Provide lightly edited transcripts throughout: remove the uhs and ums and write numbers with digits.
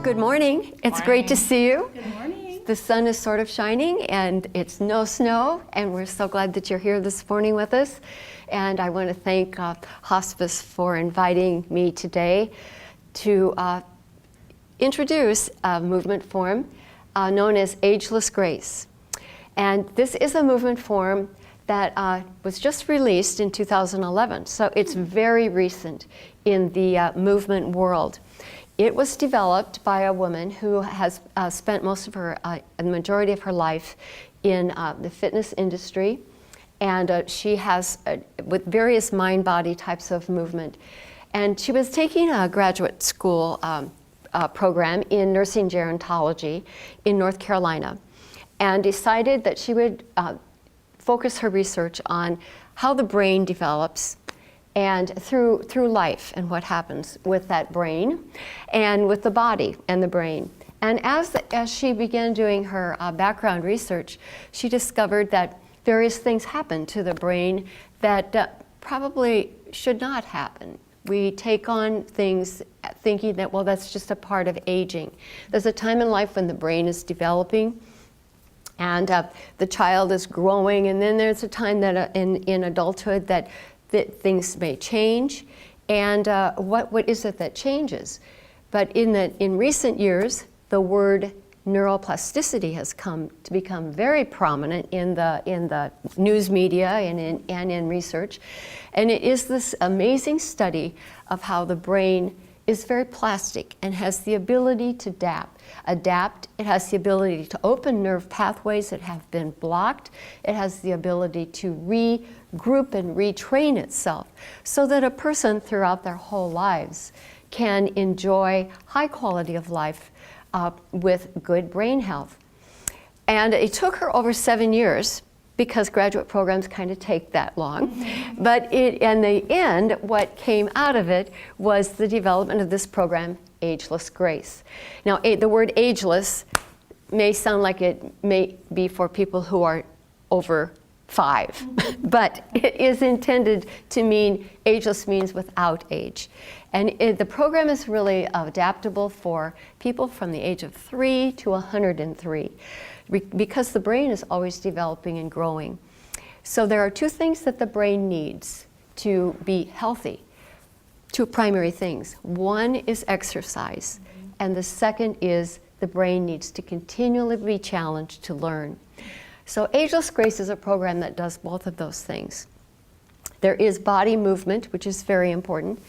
good morning. It's great to see you. Good morning. The sun is sort of shining and it's no snow, and we're so glad that you're here this morning with us. And I want to thank Hospice for inviting me today to introduce a movement form known as Ageless Grace. And this is a movement form that was just released in 2011, so it's very recent in the movement world. It was developed by a woman who has spent most of her, the majority of her life in the fitness industry, and she has, with various mind-body types of movement. And she was taking a graduate school program in nursing gerontology in North Carolina, and decided that she would focus her research on how the brain develops and through life and what happens with that brain and with the body and the brain. And as she began doing her background research, she discovered that various things happen to the brain that probably should not happen. We take on things thinking that, well, that's just a part of aging. There's a time in life when the brain is developing and the child is growing, and then there's a time that in adulthood that things may change, and what is it that changes? But in recent years, the word neuroplasticity has come to become very prominent in the news media and in research, and it is this amazing study of how the brain is very plastic and has the ability to adapt. It has the ability to open nerve pathways that have been blocked. It has the ability to regroup and retrain itself so that a person throughout their whole lives can enjoy high quality of life with good brain health. And it took her over 7 years, because graduate programs kind of take that long. But in the end, what came out of it was the development of this program, Ageless Grace. Now, the word ageless may sound like it may be for people who are over 5, but it is intended to mean, ageless means without age. And the program is really adaptable for people from the age of 3 to 103. Because the brain is always developing and growing. So there are two things that the brain needs to be healthy, two primary things. One is exercise, and the second is the brain needs to continually be challenged to learn. So Ageless Grace is a program that does both of those things. There is body movement, which is very important,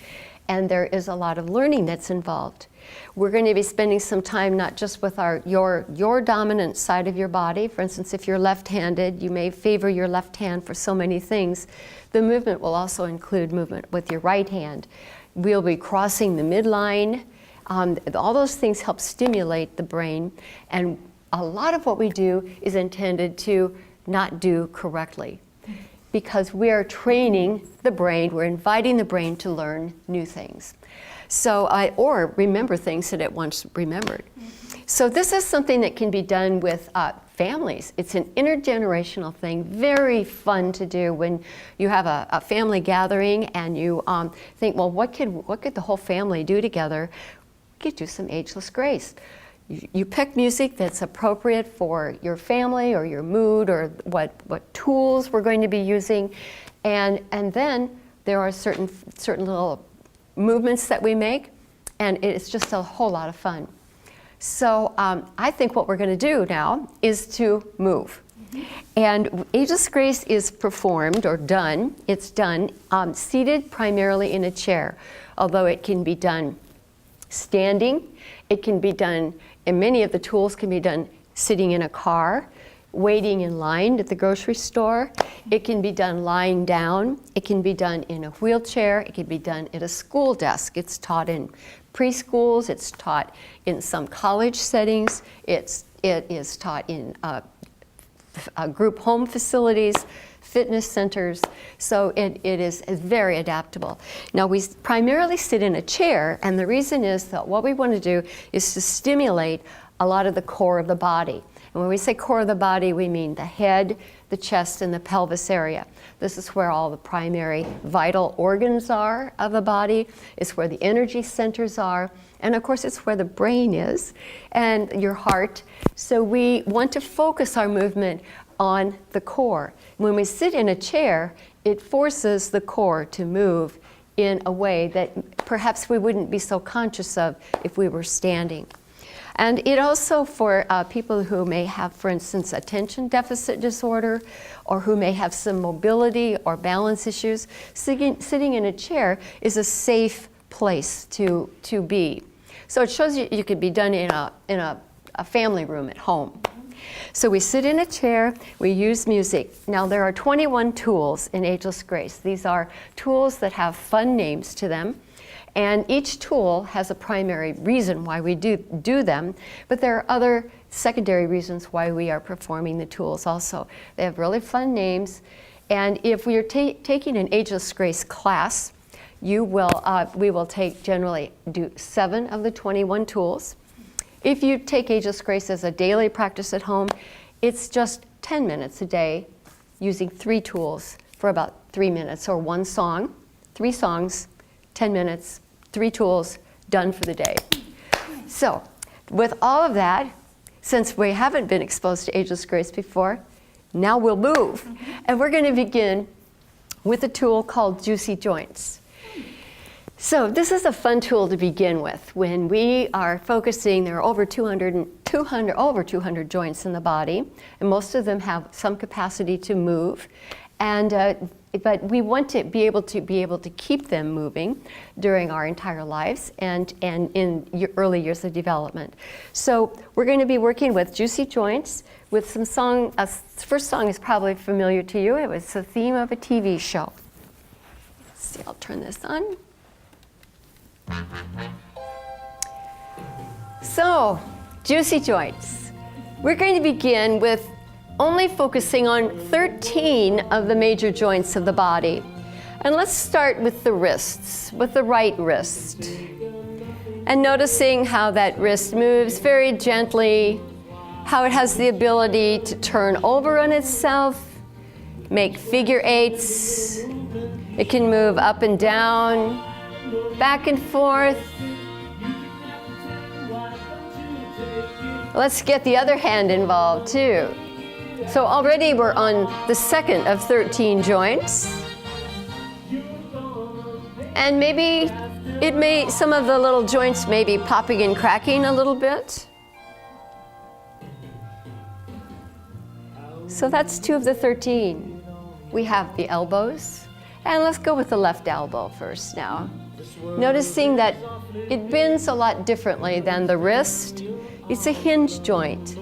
and there is a lot of learning that's involved. We're going to be spending some time not just with your dominant side of your body. For instance, if you're left-handed, you may favor your left hand for so many things. The movement will also include movement with your right hand. We'll be crossing the midline. All those things help stimulate the brain, and a lot of what we do is intended to not do correctly, because we are training the brain, we're inviting the brain to learn new things. So, or remember things that it once remembered. So this is something that can be done with families. It's an intergenerational thing, very fun to do when you have a family gathering and you think, well, what could the whole family do together? We could do some Ageless Grace. You pick music that's appropriate for your family or your mood or what tools we're going to be using, and then there are certain little movements that we make, and it's just a whole lot of fun. So I think what we're going to do now is to move. And Ageless Grace is performed or done. It's done seated primarily in a chair, although it can be done standing. It can be done, and many of the tools can be done sitting in a car, waiting in line at the grocery store. It can be done lying down. It can be done in a wheelchair. It can be done at a school desk. It's taught in preschools. It's taught in some college settings. It is taught in group home facilities, fitness centers. So it is very adaptable. Now, we primarily sit in a chair, and the reason is that what we want to do is to stimulate a lot of the core of the body. And when we say core of the body, we mean the head, the chest, and the pelvis area. This is where all the primary vital organs are of the body. It's where the energy centers are. And of course, it's where the brain is and your heart. So we want to focus our movement on the core. When we sit in a chair, it forces the core to move in a way that perhaps we wouldn't be so conscious of if we were standing. And it also, for people who may have, for instance, attention deficit disorder, or who may have some mobility or balance issues, sitting in a chair is a safe place to be. So it shows you could be done in a family room at home. So we sit in a chair, we use music. Now there are 21 tools in Ageless Grace. These are tools that have fun names to them. And each tool has a primary reason why we do them, but there are other secondary reasons why we are performing the tools also. They have really fun names. And if we are taking an Ageless Grace class, we will generally do 7 of the 21 tools. If you take Ageless Grace as a daily practice at home, it's just 10 minutes a day using 3 tools for about 3 minutes, or 1 song, 3 songs, 10 minutes, 3 tools, done for the day. So with all of that, since we haven't been exposed to Ageless Grace before, now we'll move. And we're going to begin with a tool called Juicy Joints. So this is a fun tool to begin with. When we are focusing, there are over 200 joints in the body, and most of them have some capacity to move. But we want to be able to keep them moving during our entire lives and in your early years of development. So we're going to be working with Juicy Joints with some song. First song is probably familiar to you. It was the theme of a TV show. Let's see, I'll turn this on. So, Juicy Joints. We're going to begin with only focusing on 13 of the major joints of the body. And let's start with the wrists, with the right wrist. And noticing how that wrist moves very gently, how it has the ability to turn over on itself, make figure 8s. It can move up and down, back and forth. Let's get the other hand involved too. So already we're on the second of 13 joints. And maybe some of the little joints may be popping and cracking a little bit. So that's 2 of the 13. We have the elbows. And let's go with the left elbow first now. Noticing that it bends a lot differently than the wrist. It's a hinge joint.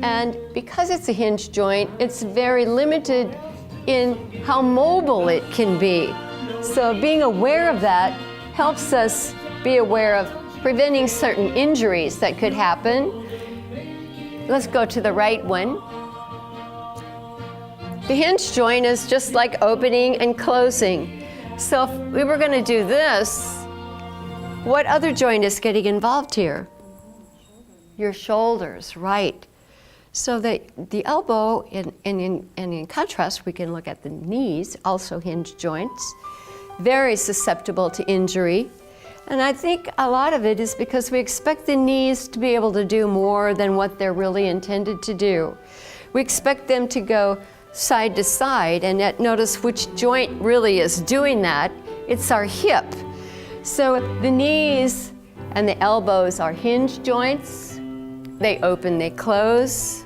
And because it's a hinge joint, it's very limited in how mobile it can be. So being aware of that helps us be aware of preventing certain injuries that could happen. Let's go to the right one. The hinge joint is just like opening and closing. So if we were going to do this, what other joint is getting involved here? Your shoulders, right. So the elbow, and in contrast, we can look at the knees, also hinge joints, very susceptible to injury. And I think a lot of it is because we expect the knees to be able to do more than what they're really intended to do. We expect them to go side to side, and yet notice which joint really is doing that. It's our hip. So the knees and the elbows are hinge joints. They open, they close.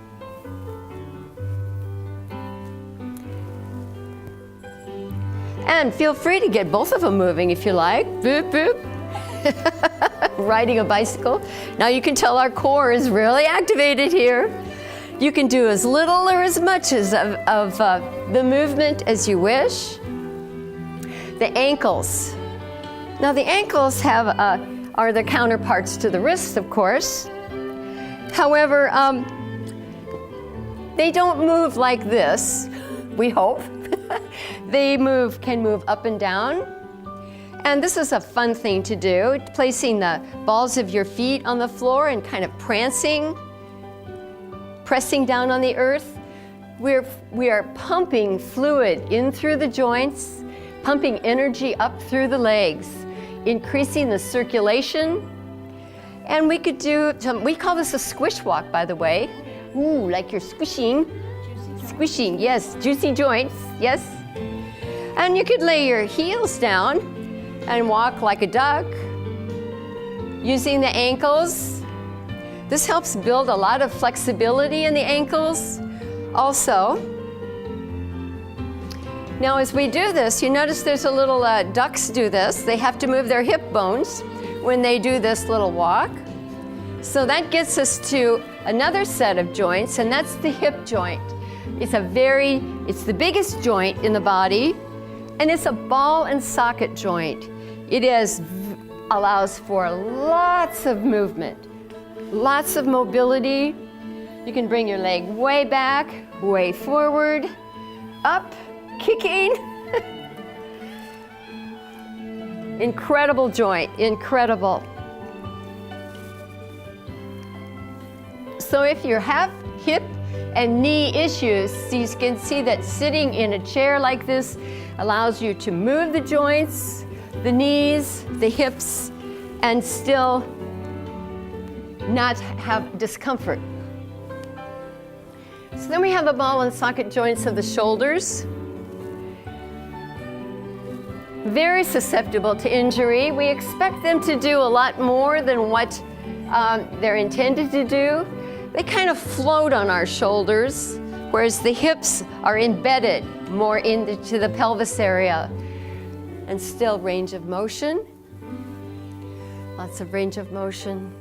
And feel free to get both of them moving if you like. Boop, boop. Riding a bicycle. Now you can tell our core is really activated here. You can do as little or as much of the movement as you wish. The ankles. Now the ankles are the counterparts to the wrists, of course. However, they don't move like this, we hope. They can move up and down. And this is a fun thing to do, placing the balls of your feet on the floor and kind of prancing pressing down on the earth, we are pumping fluid in through the joints, pumping energy up through the legs, increasing the circulation. And we could do, we call this a squish walk, by the way. Ooh, like you're squishing. Squishing, yes, juicy joints, yes. And you could lay your heels down and walk like a duck, using the ankles. This helps build a lot of flexibility in the ankles also. Now as we do this, you notice there's a little, ducks do this. They have to move their hip bones when they do this little walk. So that gets us to another set of joints, and that's the hip joint. It's the biggest joint in the body, and it's a ball and socket joint. It allows for lots of movement, lots of mobility. You can bring your leg way back, way forward, up, kicking. Incredible joint, incredible. So if you have hip and knee issues, you can see that sitting in a chair like this allows you to move the joints, the knees, the hips, and still not have discomfort. So then we have the ball and socket joints of the shoulders. Very susceptible to injury. We expect them to do a lot more than what they're intended to do. They kind of float on our shoulders, whereas the hips are embedded more into the pelvis area. And still range of motion. Lots of range of motion.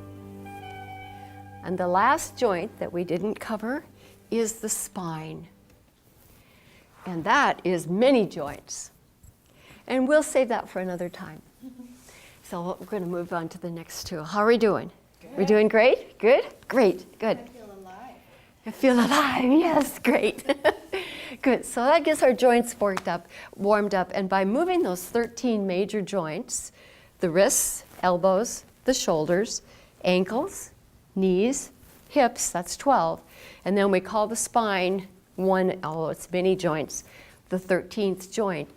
And the last joint that we didn't cover is the spine. And that is many joints. And we'll save that for another time. So we're going to move on to the next two. How are we doing? Good. We're doing great? Good? Great, good. I feel alive. I feel alive, yes, great. Good, so that gets our joints warmed up, and by moving those 13 major joints, the wrists, elbows, the shoulders, ankles, knees, hips, that's 12, and then we call the spine it's many joints, the 13th joint.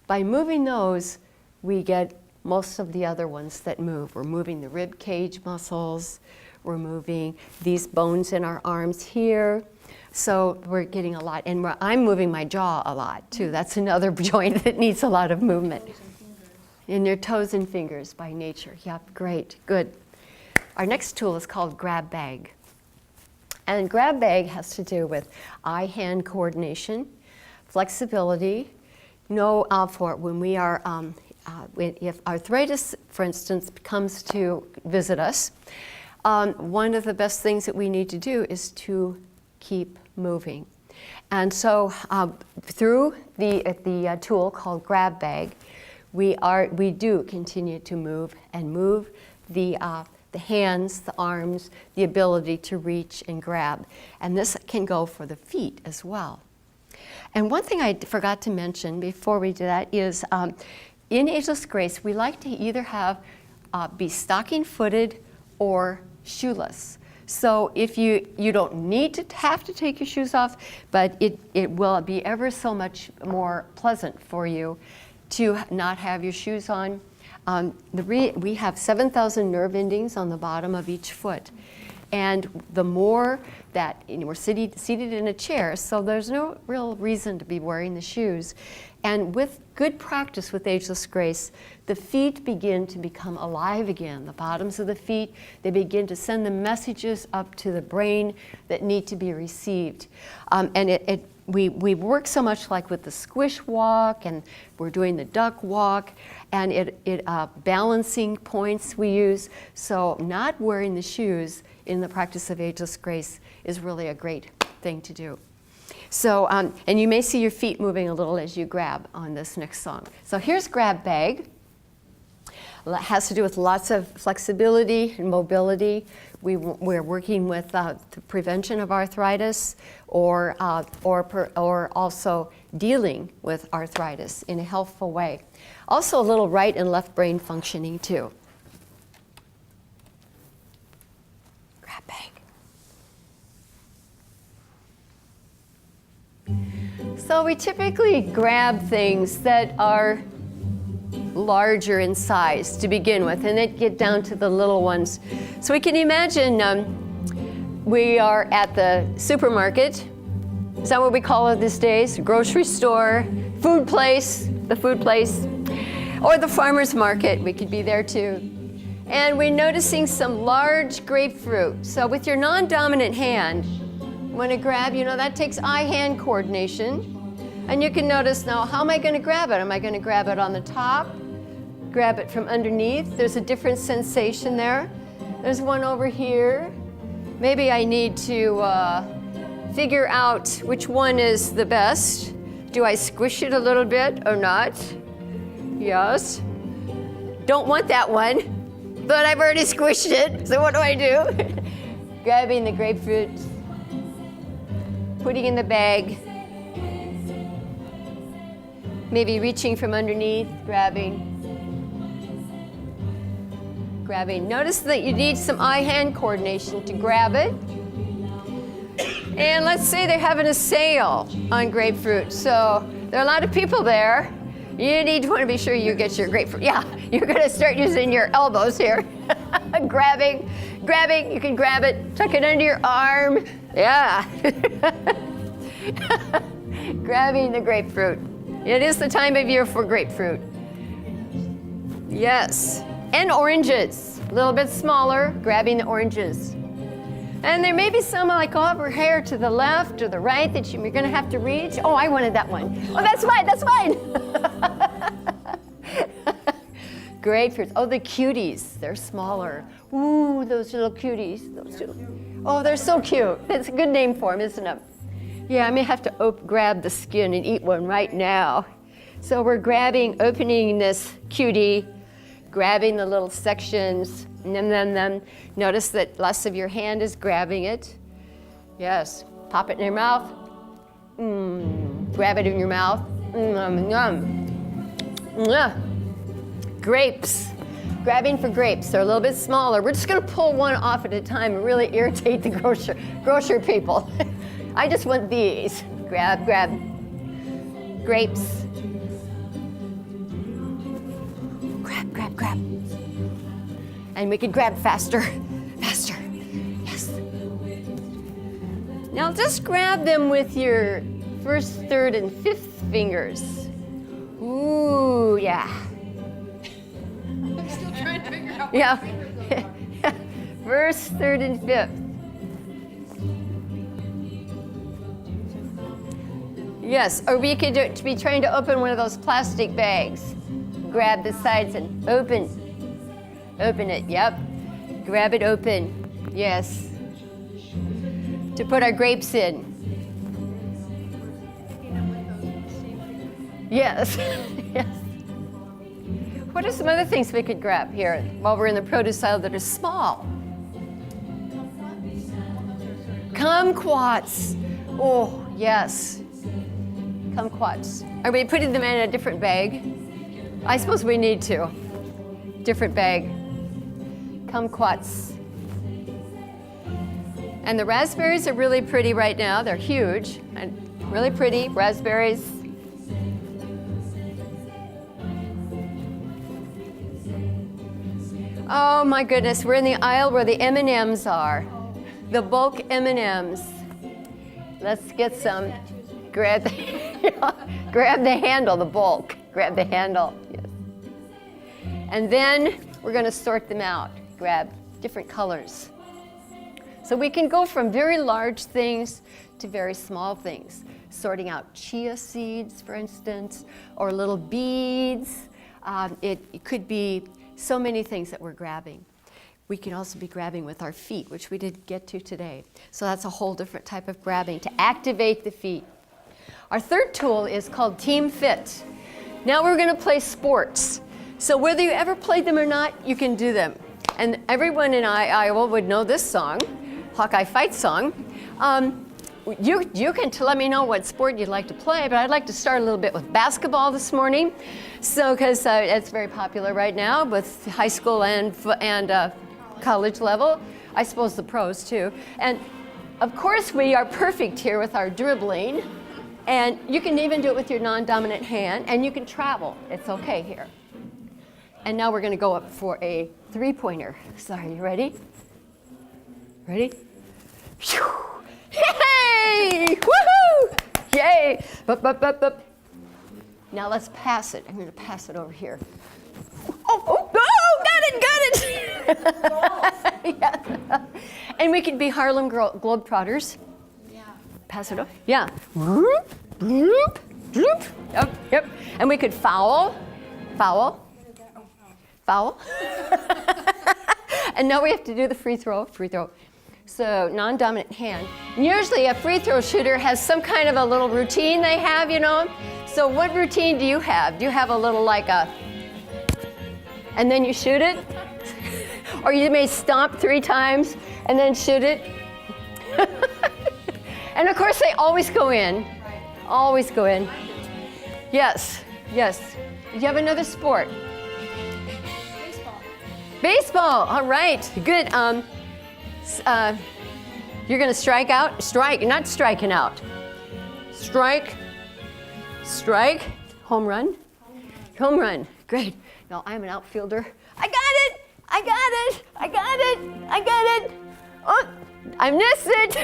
By moving those, we get most of the other ones that move. We're moving the rib cage muscles, we're moving these bones in our arms here. So we're getting a lot, and I'm moving my jaw a lot too. That's another joint that needs a lot of movement. In your toes and fingers by nature. Yep, great, good. Our next tool is called grab bag. And grab bag has to do with eye-hand coordination, flexibility. For when we are, if arthritis, for instance, comes to visit us, one of the best things that we need to do is to keep moving. And so through the tool called grab bag, we do continue to move the hands, the arms, the ability to reach and grab. And this can go for the feet as well. And one thing I forgot to mention before we do that is in Ageless Grace, we like to either be stocking-footed or shoeless. So if you don't need to have to take your shoes off, but it will be ever so much more pleasant for you to not have your shoes on. We have 7,000 nerve endings on the bottom of each foot. And the more that we're seated in a chair, so there's no real reason to be wearing the shoes. And with good practice with Ageless Grace, the feet begin to become alive again. The bottoms of the feet, they begin to send the messages up to the brain that need to be received. And we work so much like with the squish walk, and we're doing the duck walk, and balancing points we use. So not wearing the shoes in the practice of Ageless Grace is really a great thing to do. So, and you may see your feet moving a little as you grab on this next song. So here's grab bag. It has to do with lots of flexibility and mobility. We're working with the prevention of arthritis or also dealing with arthritis in a healthful way. Also a little right and left brain functioning too. Grab bag. So we typically grab things that are larger in size to begin with, and then get down to the little ones. So we can imagine we are at the supermarket. Is that what we call it these days? Grocery store, food place, the food place, or the farmer's market. We could be there too. And we're noticing some large grapefruit. So with your non-dominant hand, you want to grab, that takes eye-hand coordination. And you can notice now, how am I going to grab it? Am I going to grab it on the top? Grab it from underneath? There's a different sensation there. There's one over here. Maybe I need to figure out which one is the best. Do I squish it a little bit or not? Yes. Don't want that one, but I've already squished it, so what do I do? Grabbing the grapefruit, putting in the bag, maybe reaching from underneath, grabbing. Notice that you need some eye-hand coordination to grab it. And let's say they're having a sale on grapefruit. So there are a lot of people there. You want to be sure you get your grapefruit. Yeah, you're going to start using your elbows here. grabbing. You can grab it, tuck it under your arm. Yeah. Grabbing the grapefruit. It is the time of year for grapefruit. Yes. And oranges, a little bit smaller, grabbing the oranges. And there may be some like over here to the left or the right that you're going to have to reach. Oh, I wanted that one. Oh, that's mine. Grapefruits. Oh, the cuties, they're smaller. Ooh, those little cuties. Oh, they're so cute. It's a good name for them, isn't it? Yeah, I may have to grab the skin and eat one right now. So we're opening this cutie, grabbing the little sections, nom. Notice that less of your hand is grabbing it. Yes, pop it in your mouth. Grab it in your mouth. Grapes. Grabbing for grapes. They're a little bit smaller. We're just going to pull one off at a time and really irritate the grocer people. I just want these. Grab. Grapes. Grab. And we can grab faster. Yes. Now just grab them with your first, third, and fifth fingers. Ooh, yeah. I'm still trying to figure out. Yeah. First, third, and fifth. Yes, or we could be trying to open one of those plastic bags. Grab the sides and open it, yep. Grab it open, yes. To put our grapes in. Yes, yes. What are some other things we could grab here while we're in the produce aisle that are small? Kumquats. Oh, yes. Kumquats. Are we putting them in a different bag? I suppose we need to. Different bag. Kumquats. And the raspberries are really pretty right now. They're huge and really pretty raspberries. Oh my goodness, we're in the aisle where the M&Ms are. The bulk M&Ms. Let's get some. Grab the handle, the bulk. Grab the handle, yes. And then we're going to sort them out. Grab different colors. So we can go from very large things to very small things. Sorting out chia seeds, for instance, or little beads. It could be so many things that we're grabbing. We can also be grabbing with our feet, which we didn't get to today. So that's a whole different type of grabbing to activate the feet. Our third tool is called Team Fit. Now we're going to play sports. So whether you ever played them or not, you can do them. And everyone in Iowa would know this song, Hawkeye Fight Song. You can let me know what sport you'd like to play, but I'd like to start a little bit with basketball this morning. So, because it's very popular right now with high school and college level. I suppose the pros too. And of course we are perfect here with our dribbling. And you can even do it with your non-dominant hand, and you can travel. It's okay here. And now we're going to go up for a three-pointer. Sorry, you ready? Ready? Yay! Woohoo! Yay! Bup, bup, bup, bup. Now let's pass it. I'm going to pass it over here. Oh, got it! Yeah. And we could be Harlem Globetrotters. Yeah. Pass it over. Yeah. Whoop, whoop, whoop. Yep. And we could foul. And now we have to do the free throw. So non-dominant hand. And usually a free throw shooter has some kind of a little routine they have, you know. So what routine do you have? Do you have a little like a, and then you shoot it? Or you may stomp 3 times and then shoot it? And of course they always go in. Always go in. Yes. You have another sport? Baseball, all right, good. You're gonna strike out, not striking out. Strike, home run, great. Now I'm an outfielder. I got it. Oh, I missed it.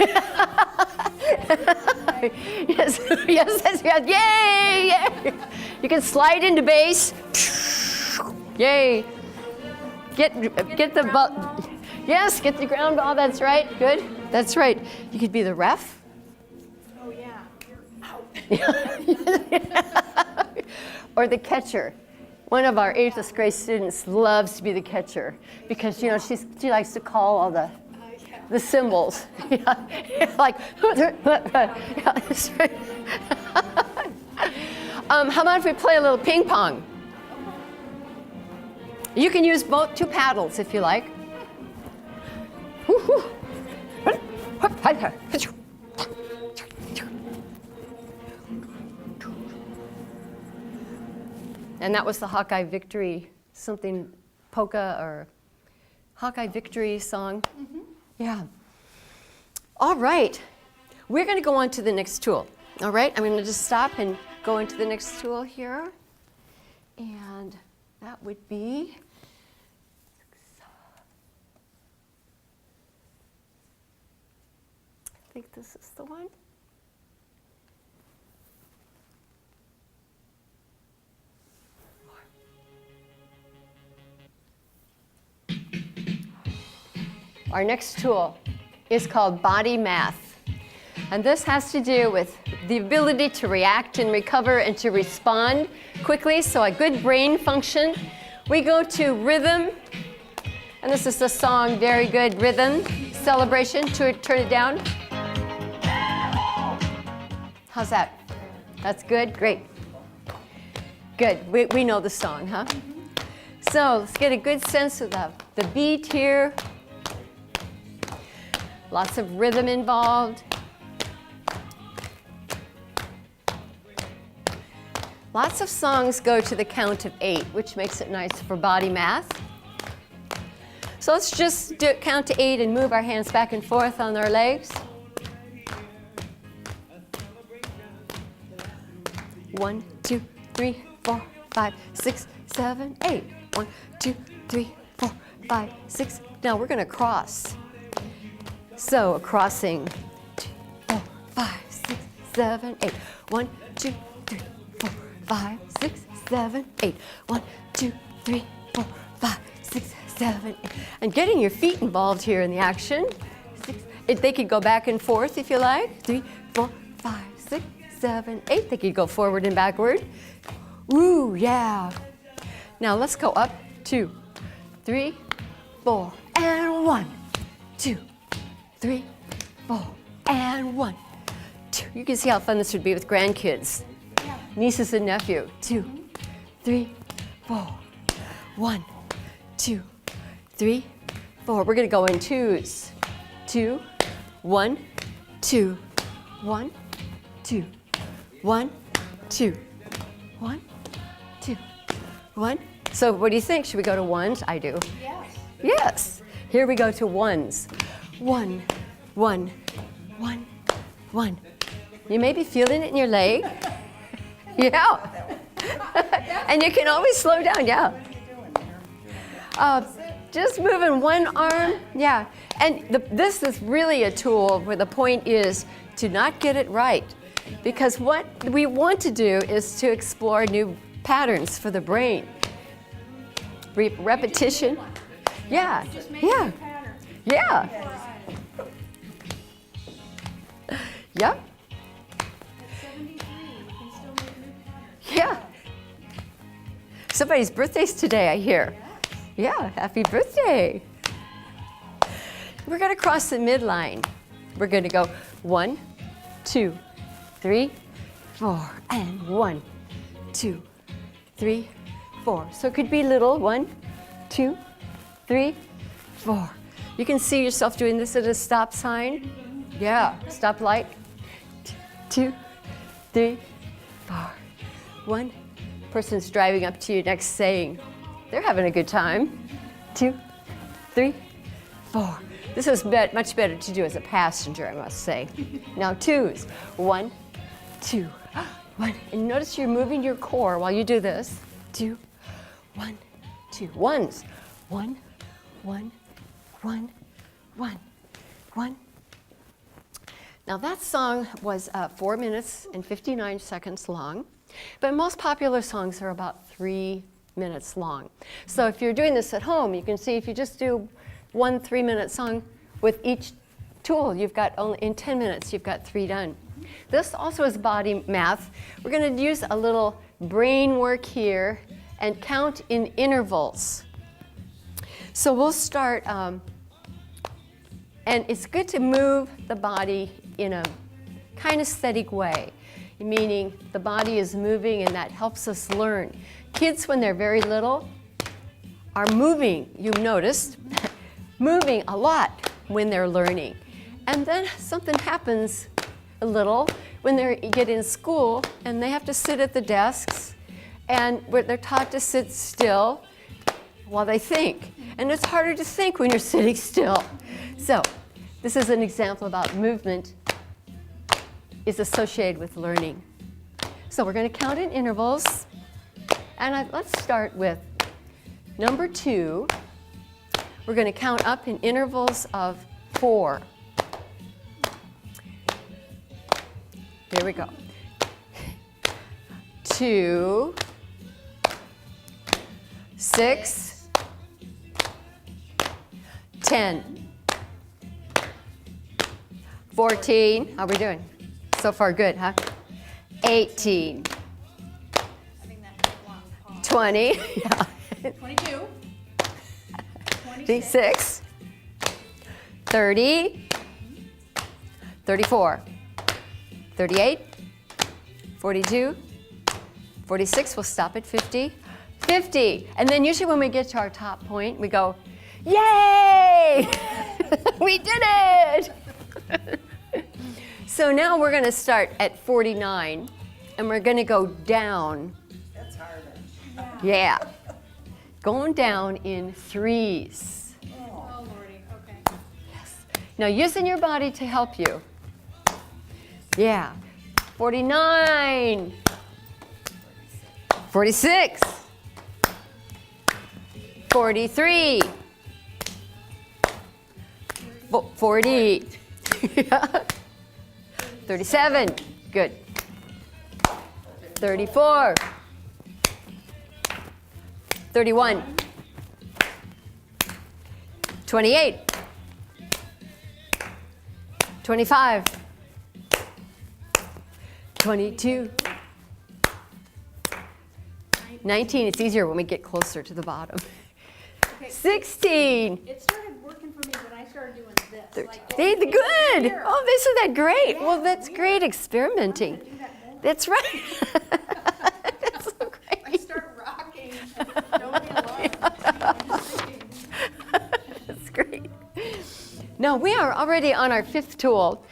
yes, yay. You can slide into base. Yay. Get the ball. Yes, get the ground ball. That's right. Good. That's right. You could be the ref. Oh yeah. You're out. Or the catcher. One of our Ageless Grace students loves to be the catcher because you know she likes to call all the symbols. Like. Yeah, that's right. How about if we play a little ping pong? You can use 2 paddles if you like. And that was the Hawkeye Victory, something polka or Hawkeye Victory song. Mm-hmm. Yeah. All right. We're going to go on to the next tool. All right. I'm going to just stop and go into the next tool here. And that would be, I think this is the one. Our next tool is called body math. And this has to do with the ability to react and recover and to respond quickly, so a good brain function. We go to rhythm, and this is the song, very good rhythm, celebration, turn it down. How's that? That's good, great. Good, we know the song, huh? So let's get a good sense of the beat here. Lots of rhythm involved. Lots of songs go to the count of 8, which makes it nice for body math. So let's just count to 8 and move our hands back and forth on our legs. 1, 2, 3, 4, 5, 6, 7, 8. 1, 2, 3, 4, 5, 6. Now we're going to cross. So a crossing, 2, 4, 5, 6, 7, 8. 1, 2, 3, 4, 5, 6, 7, 8. 1, 2, 3, 4, 5, 6, 7, 8. And getting your feet involved here in the action. They could go back and forth if you like. 3, 4, 5, 6, 7, 8. They could go forward and backward. Ooh, yeah. Now let's go up. 2, 3, 4, and 1, 2, 3, 4, and 1, 2. You can see how fun this would be with grandkids, nieces and nephew. 2, 3, 4, 1, 2, 3, 4. We're going to go in twos. 2, 1, 2, 1, 2, 1, 2, 1, 2, 1. So what do you think? Should we go to ones? I do. Yes. Yes. Here we go to ones. 1, 1, 1, 1, You may be feeling it in your leg. Yeah. And you can always slow down, yeah. Just moving one arm, yeah. And this is really a tool where the point is to not get it right. Because what we want to do is to explore new patterns for the brain. Repetition. Yeah, yeah, yeah. Yep. Yeah. Somebody's birthday's today, I hear. Yeah, happy birthday. We're going to cross the midline. We're going to go 1, 2, 3, 4, and 1, 2, 3, 4. So it could be little, 1, 2, 3, 4. You can see yourself doing this at a stop sign. Yeah, stop light. 2, 3, 4. One person's driving up to you next saying, they're having a good time. 2, 3, 4. This is much better to do as a passenger, I must say. Now twos. 1, 2, 1. And notice you're moving your core while you do this. 2, 1, 2. Ones. 1, 1, 1, 1, 1. Now that song was 4 minutes and 59 seconds long. But most popular songs are about 3 minutes long. So if you're doing this at home, you can see if you just do one 3-minute song with each tool, you've got only, in 10 minutes, you've got 3 done. This also is body math. We're going to use a little brain work here and count in intervals. So we'll start, and it's good to move the body in a kinesthetic way, meaning the body is moving and that helps us learn. Kids, when they're very little, are moving, you've noticed, moving a lot when they're learning. And then something happens a little when they get in school and they have to sit at the desks and they're taught to sit still while they think. And it's harder to think when you're sitting still. So this is an example about movement is associated with learning. So we're going to count in intervals. And let's start with number 2. We're going to count up in intervals of 4. Here we go. 2, 6, 10, 14. How are we doing? So far good, huh? 18. 20. Yeah. 22. 26. 30. 34. 38. 42. 46. We'll stop at 50. 50. And then usually when we get to our top point, we go, yay! We did it! So now we're going to start at 49, and we're going to go down. That's harder. Yeah. Going down in 3s. Oh, Lordy, okay. Yes. Now using your body to help you. Yeah. 49. 46. 43. 40. 37. Good. 34. 31. 28. 25. 22. 19. It's easier when we get closer to the bottom. Okay. 16. It started working for me when I started doing this. Like, They okay, good. here. Oh, this is that great. Yeah, Well, that's weird. great I'm experimenting. gonna do that more. That's right. That's so I great. start rocking. Don't be alarmed. I'm just thinking. That's great. Now we are already on our 5th tool.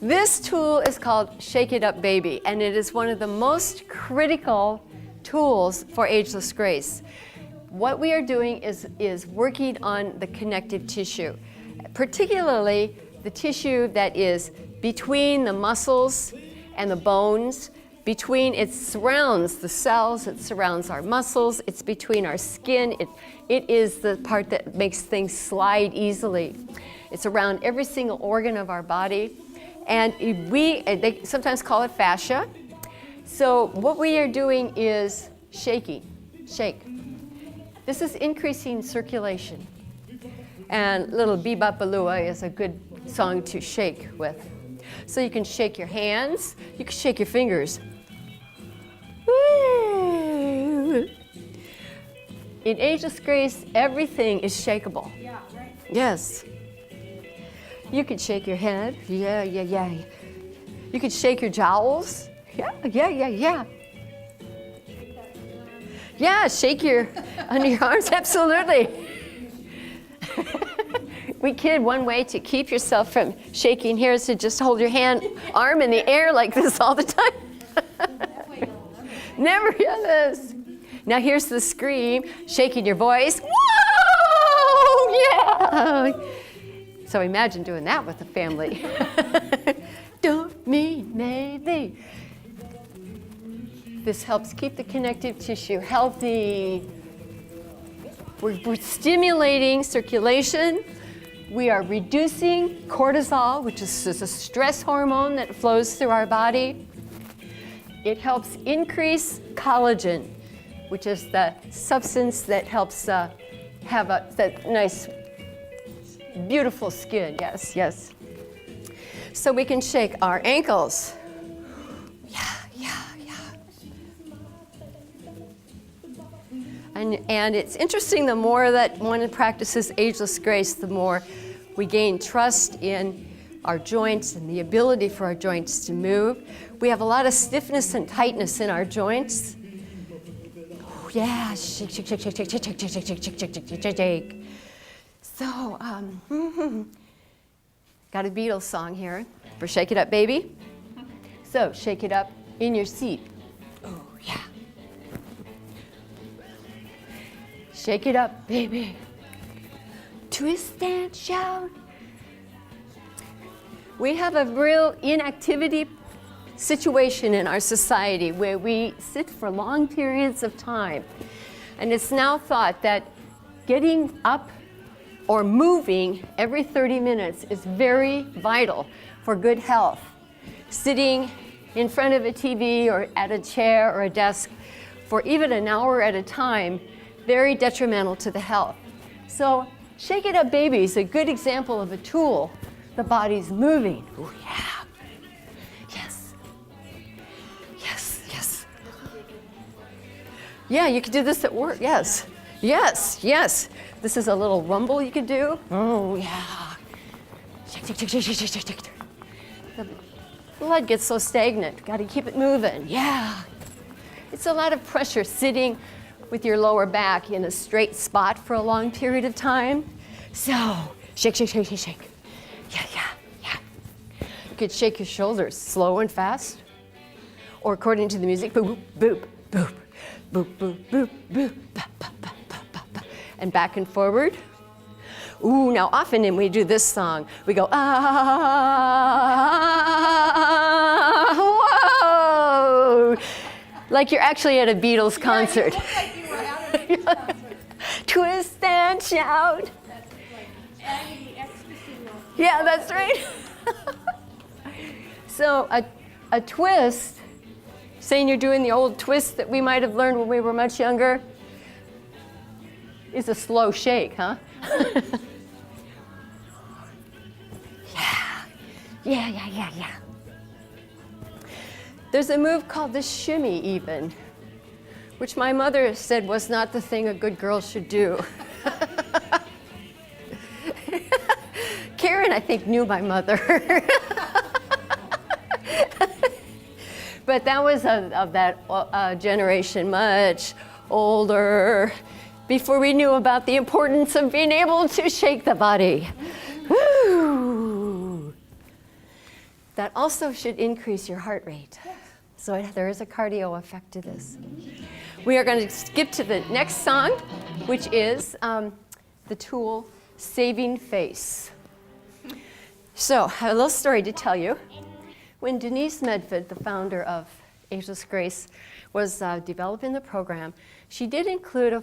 This tool is called Shake It Up Baby, and it is one of the most critical tools for Ageless Grace. What we are doing is working on the connective tissue, particularly the tissue that is between the muscles and the bones. It surrounds the cells, it surrounds our muscles, it's between our skin. It is the part that makes things slide easily. It's around every single organ of our body. And they sometimes call it fascia. So what we are doing is shaking, shake. This is increasing circulation. And Little Bebop-Baloo is a good song to shake with. So you can shake your hands, you can shake your fingers. Woo! In Ageless Grace, everything is shakeable. Yeah, right. Yes. You can shake your head. Yeah, yeah, yeah. You can shake your jowls. Yeah, yeah, yeah, yeah. Yeah, shake your under your arms. Absolutely. We kid one way to keep yourself from shaking here is to just hold your arm in the air like this all the time. Never, yes. Now here's the scream, shaking your voice. Whoa! Yeah! So imagine doing that with the family. Don't mean maybe. This helps keep the connective tissue healthy. We're stimulating circulation. We are reducing cortisol, which is a stress hormone that flows through our body. It helps increase collagen, which is the substance that helps have that nice, beautiful skin. Yes, yes. So we can shake our ankles. Yeah, yeah, yeah. And it's interesting, the more that one practices Ageless Grace, the more we gain trust in our joints and the ability for our joints to move. We have a lot of stiffness and tightness in our joints. Yeah, shake, shake, shake, shake, shake, shake, shake, shake, shake, shake, shake, shake, shake, shake. So, got a Beatles song here for Shake It Up, Baby. So, shake it up in your seat. Oh, yeah. Shake it up, baby. Twist and shout. We have a real inactivity situation in our society where we sit for long periods of time. And it's now thought that getting up or moving every 30 minutes is very vital for good health. Sitting in front of a TV or at a chair or a desk for even an hour at a time, very detrimental to the health. So Shake It Up Baby is a good example of a tool. The body's moving. Oh, yeah. Yes. Yes, yes. Yeah, you could do this at work. Yes. Yes, yes. This is a little rumble you could do. Oh, yeah. Shake, shake, shake, shake, shake, shake, shake. The blood gets so stagnant. Got to keep it moving. Yeah. It's a lot of pressure sitting with your lower back in a straight spot for a long period of time. So, shake, shake, shake, shake, shake. Yeah, yeah, yeah. You could shake your shoulders slow and fast, or according to the music, boop, boop, boop, boop, boop, boop, boop, ba, ba, ba, ba, ba, ba, and back and forward. Ooh, now often when we do this song, we go, whoa, like you're actually at a Beatles concert. Yeah, you look like you were at a Beatles concert. Twist and shout. Agony, ecstasy. Yeah, that's right. So a twist, saying you're doing the old twist that we might have learned when we were much younger, is a slow shake, huh? Yeah, yeah, yeah, yeah. There's a move called the shimmy even, which my mother said was not the thing a good girl should do. Karen, I think, knew my mother. But that was of that generation, much older, before we knew about the importance of being able to shake the body. Woo! That also should increase your heart rate. So there is a cardio effect to this. We are going to skip to the next song, which is the tool Saving Face. So I have a little story to tell you. When Denise Medford, the founder of Ageless Grace, was developing the program, she did include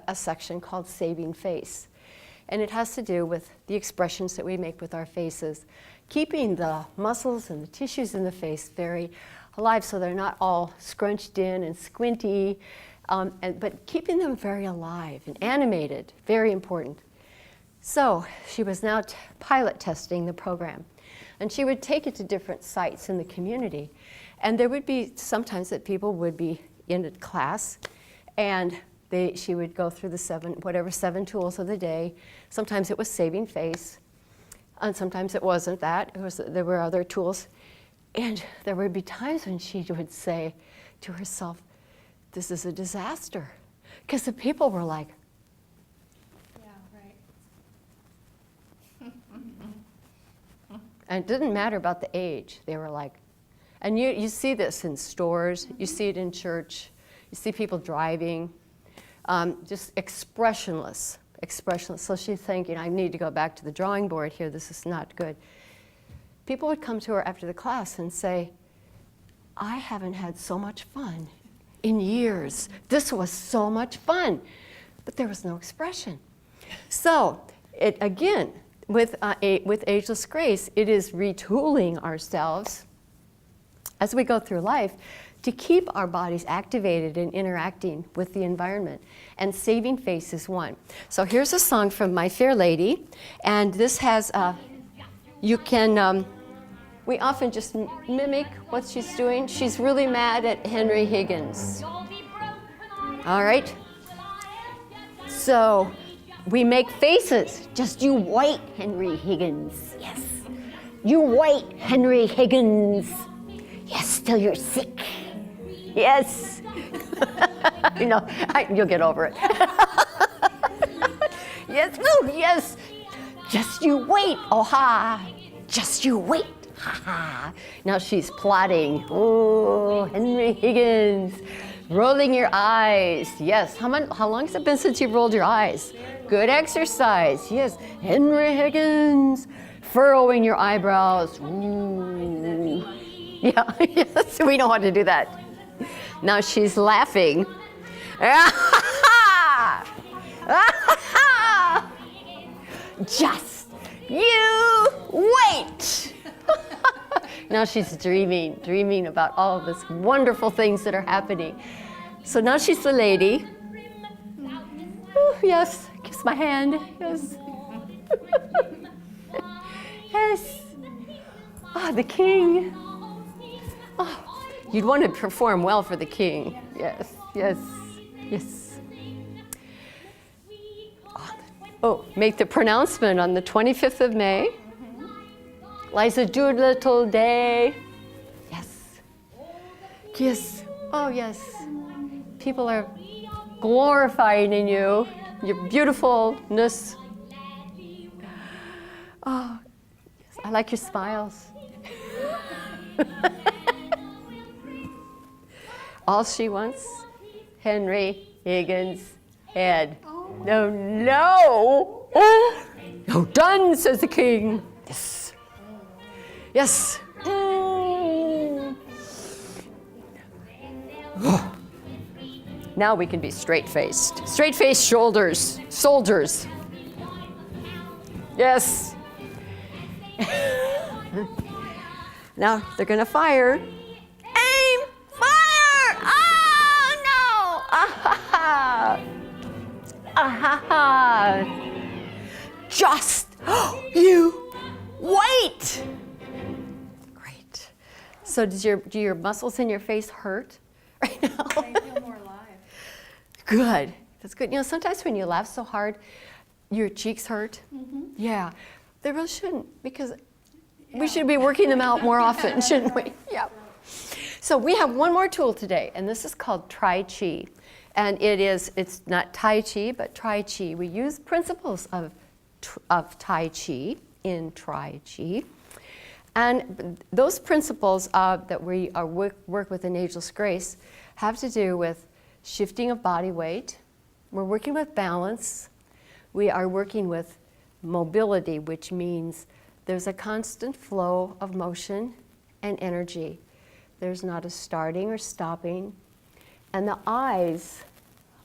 a section called Saving Face. And it has to do with the expressions that we make with our faces, keeping the muscles and the tissues in the face very alive so they're not all scrunched in and squinty, but keeping them very alive and animated, very important. So she was now pilot testing the program. And she would take it to different sites in the community. And there would be sometimes that people would be in a class and she would go through the seven tools of the day. Sometimes it was saving face, and sometimes it wasn't that. There were other tools. And there would be times when she would say to herself, this is a disaster. Because the people were like, Yeah, right. and it didn't matter about the age. They were like, and you see this in stores, you see it in church, you see people driving, just expressionless. So she's thinking, I need to go back to the drawing board here, this is not good. People would come to her after the class and say, I haven't had so much fun in years. This was so much fun. But there was no expression. So, again, with Ageless Grace, it is retooling ourselves as we go through life to keep our bodies activated and interacting with the environment. And saving face is one. So here's a song from My Fair Lady. And this has, you can, we often just mimic what she's doing. She's really mad at Henry Higgins. All right? So we make faces. Just you wait, Henry Higgins. Yes. You wait, Henry Higgins. Yes, till you're sick. Yes. You'll get over it. Yes, no, yes. Just you wait, oh ha. Just you wait, ha ha. Now she's plotting. Oh, Henry Higgins. Rolling your eyes. Yes. How long has it been since you've rolled your eyes? Good exercise. Yes. Henry Higgins. Furrowing your eyebrows. Ooh. Yeah, yes, we know how to do that. Now she's laughing. Just you wait. Now she's dreaming about all of these wonderful things that are happening. So now she's the lady. Ooh, yes, kiss my hand. Yes. Yes. Ah, the king. Oh, you'd want to perform well for the king. Yes, yes, yes. Oh, make the pronouncement on the 25th of May. Liza Doolittle Day. Yes. Yes. Oh, yes. People are glorifying in you, your beautifulness. Oh, yes. I like your smiles. All she wants, Henry Higgins' head. Oh. No, no. Oh. No, done, says the king. Yes. Yes. Mm. Oh. Now we can be straight-faced. Straight-faced shoulders, soldiers. Yes. Now they're gonna fire. Aim, fire! Oh no! Ah ha ha! Just you wait. Great. So do your muscles in your face hurt right now? I feel more alive. Good. That's good. Sometimes when you laugh so hard, your cheeks hurt. Mm-hmm. Yeah. They really shouldn't, because we should be working them out more often, shouldn't we? Yeah. So we have one more tool today, and this is called Tai Chi. And it's not Tai Chi, but Tai Chi. We use principles of Tai Chi in Tai Chi. And those principles that we work with in Ageless Grace have to do with shifting of body weight. We're working with balance. We are working with mobility, which means there's a constant flow of motion and energy. There's not a starting or stopping. And the eyes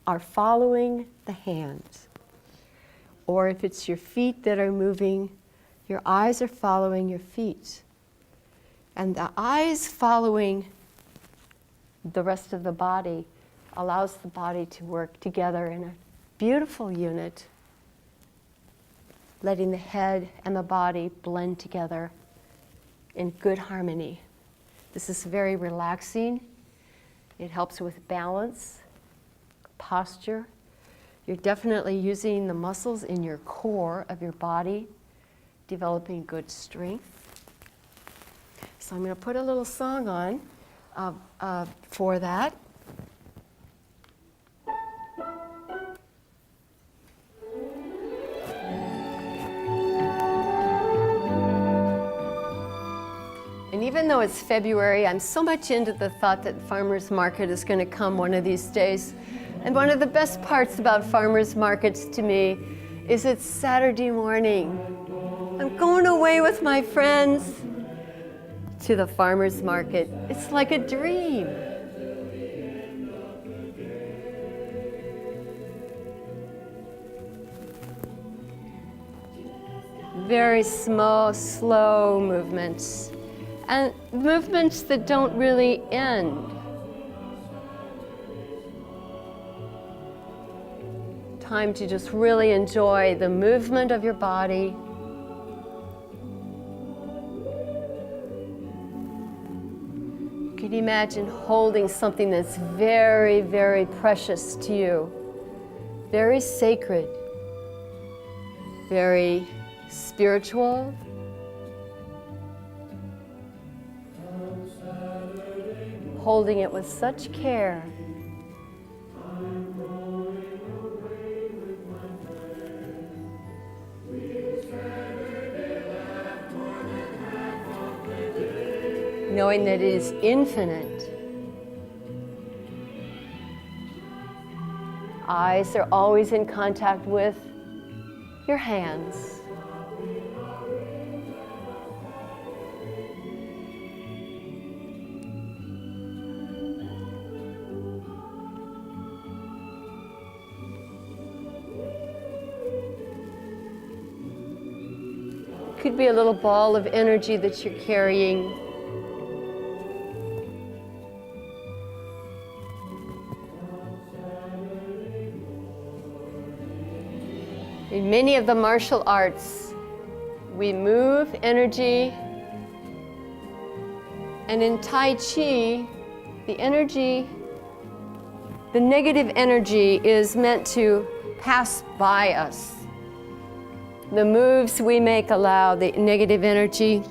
are following the hands. Or if it's your feet that are moving, your eyes are following your feet. And the eyes following the rest of the body allows the body to work together in a beautiful unit, letting the head and the body blend together in good harmony. This is very relaxing. It helps with balance, posture. You're definitely using the muscles in your core of your body, developing good strength. So I'm going to put a little song on for that. And even though it's February, I'm so much into the thought that farmers market is going to come one of these days. And one of the best parts about farmers markets to me is it's Saturday morning. I'm going away with my friends to the farmers market. It's like a dream. Very small, slow movements. And movements that don't really end. Time to just really enjoy the movement of your body. You can imagine holding something that's very, very precious to you, very sacred, very spiritual. Holding it with such care. Knowing that it is infinite. Eyes are always in contact with your hands. Could be a little ball of energy that you're carrying. In many of the martial arts, we move energy, and in Tai Chi, the negative energy is meant to pass by us. The moves we make allow the negative energy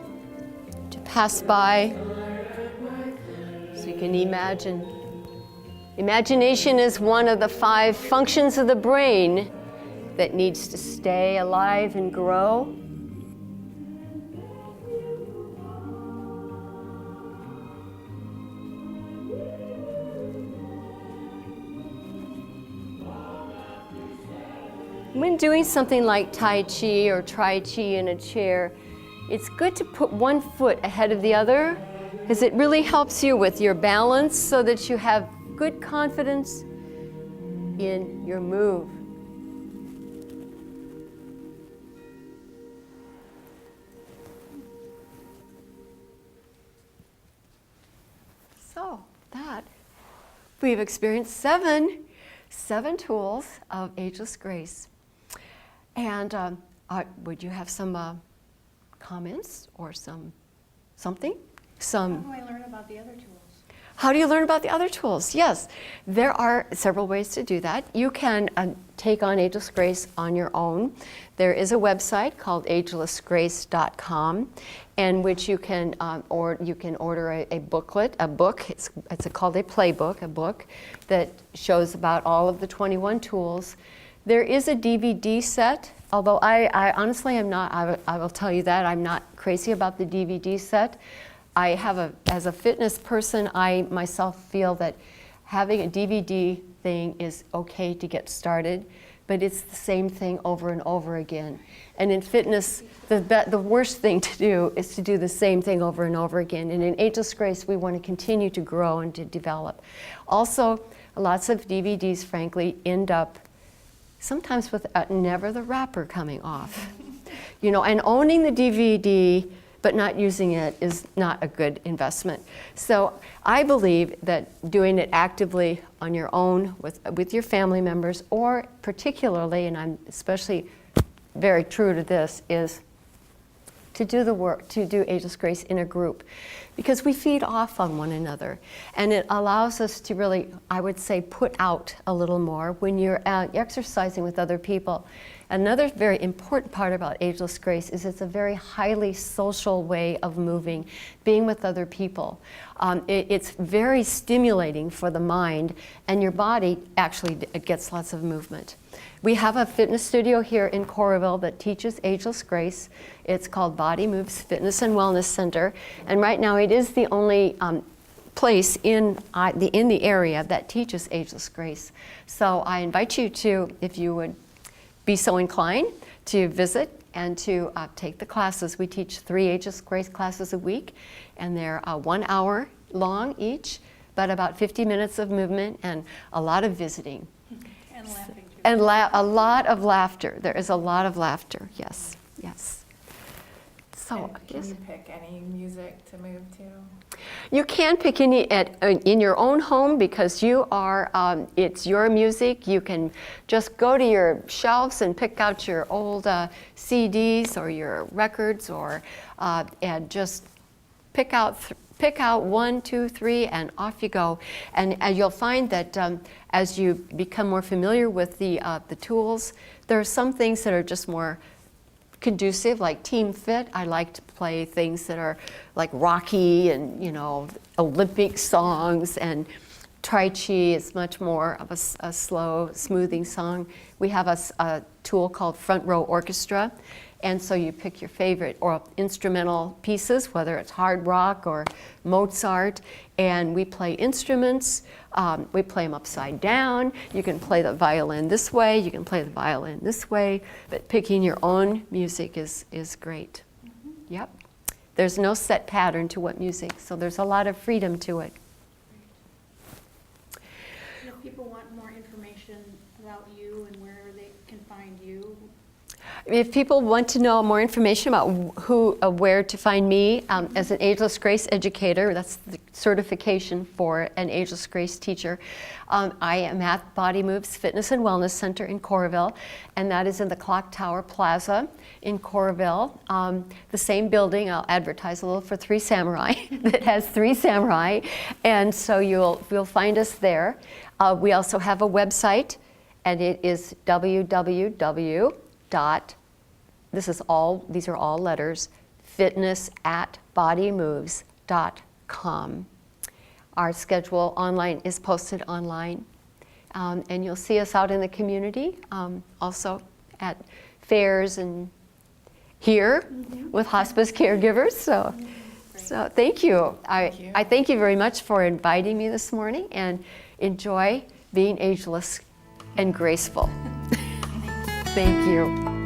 to pass by. So you can imagine. Imagination is one of the 5 functions of the brain that needs to stay alive and grow. When doing something like Tai Chi or Tri Chi in a chair, it's good to put one foot ahead of the other because it really helps you with your balance so that you have good confidence in your move. So that, we've experienced seven tools of Ageless Grace. And would you have some comments or something? How do I learn about the other tools? How do you learn about the other tools? Yes, there are several ways to do that. You can take on Ageless Grace on your own. There is a website called agelessgrace.com, in which you can order a book. It's called a playbook, a book that shows about all of the 21 tools. There is a DVD set, although I honestly am not, I will tell you that, I'm not crazy about the DVD set. As a fitness person, I myself feel that having a DVD thing is okay to get started, but it's the same thing over and over again. And in fitness, the worst thing to do is to do the same thing over and over again. And in Ageless Grace, we want to continue to grow and to develop. Also, lots of DVDs, frankly, end up sometimes with never the wrapper coming off. You know, and owning the DVD but not using it is not a good investment. So I believe that doing it actively on your own with your family members, or particularly, and I'm especially very true to this, is to do the work, to do Ageless Grace in a group, because we feed off on one another, and it allows us to really, I would say, put out a little more when you're exercising with other people. Another very important part about Ageless Grace is it's a very highly social way of moving, being with other people. It's very stimulating for the mind, and your body actually gets lots of movement. We have a fitness studio here in Coralville that teaches Ageless Grace. It's called Body Moves Fitness and Wellness Center, and right now it is the only place in the area that teaches Ageless Grace. So I invite you to, if you would be so inclined, to visit and to take the classes. We teach 3 Ageless Grace classes a week, and they're 1 hour long each, but about 50 minutes of movement and a lot of visiting. And laughing too. And a lot of laughter. There is a lot of laughter, yes, yes. So, And can yes. you pick any music to move to? You can pick any in your own home, because you are, it's your music. You can just go to your shelves and pick out your old CDs or your records, or and just pick out 1, 2, 3, and off you go. And you'll find that as you become more familiar with the tools, there are some things that are just more conducive, like Team Fit. I like to play things that are like Rocky and, you know, Olympic songs, and Tai Chi is much more of a slow, smoothing song. We have a tool called Front Row Orchestra, and so you pick your favorite or instrumental pieces, whether it's hard rock or Mozart, and we play instruments. We play them upside down. You can play the violin this way, you can play the violin this way, but picking your own music is great. Mm-hmm. Yep. There's no set pattern to what music, so there's a lot of freedom to it. And if people want more information about you and where they can find you, If people want to know more information about where to find me as an Ageless Grace educator, that's the certification for an Ageless Grace teacher. I am at Body Moves Fitness and Wellness Center in Coralville, and that is in the Clock Tower Plaza in Coralville. The same building, I'll advertise a little, for 3 Samurai, that has 3 Samurai, and so you'll find us there. We also have a website, and it is these are all letters, fitness@bodymoves.com. Our schedule online is posted online, and you'll see us out in the community, also at fairs and here with Hospice Caregivers. So thank you. I thank you very much for inviting me this morning, and enjoy being ageless and graceful. Thank you.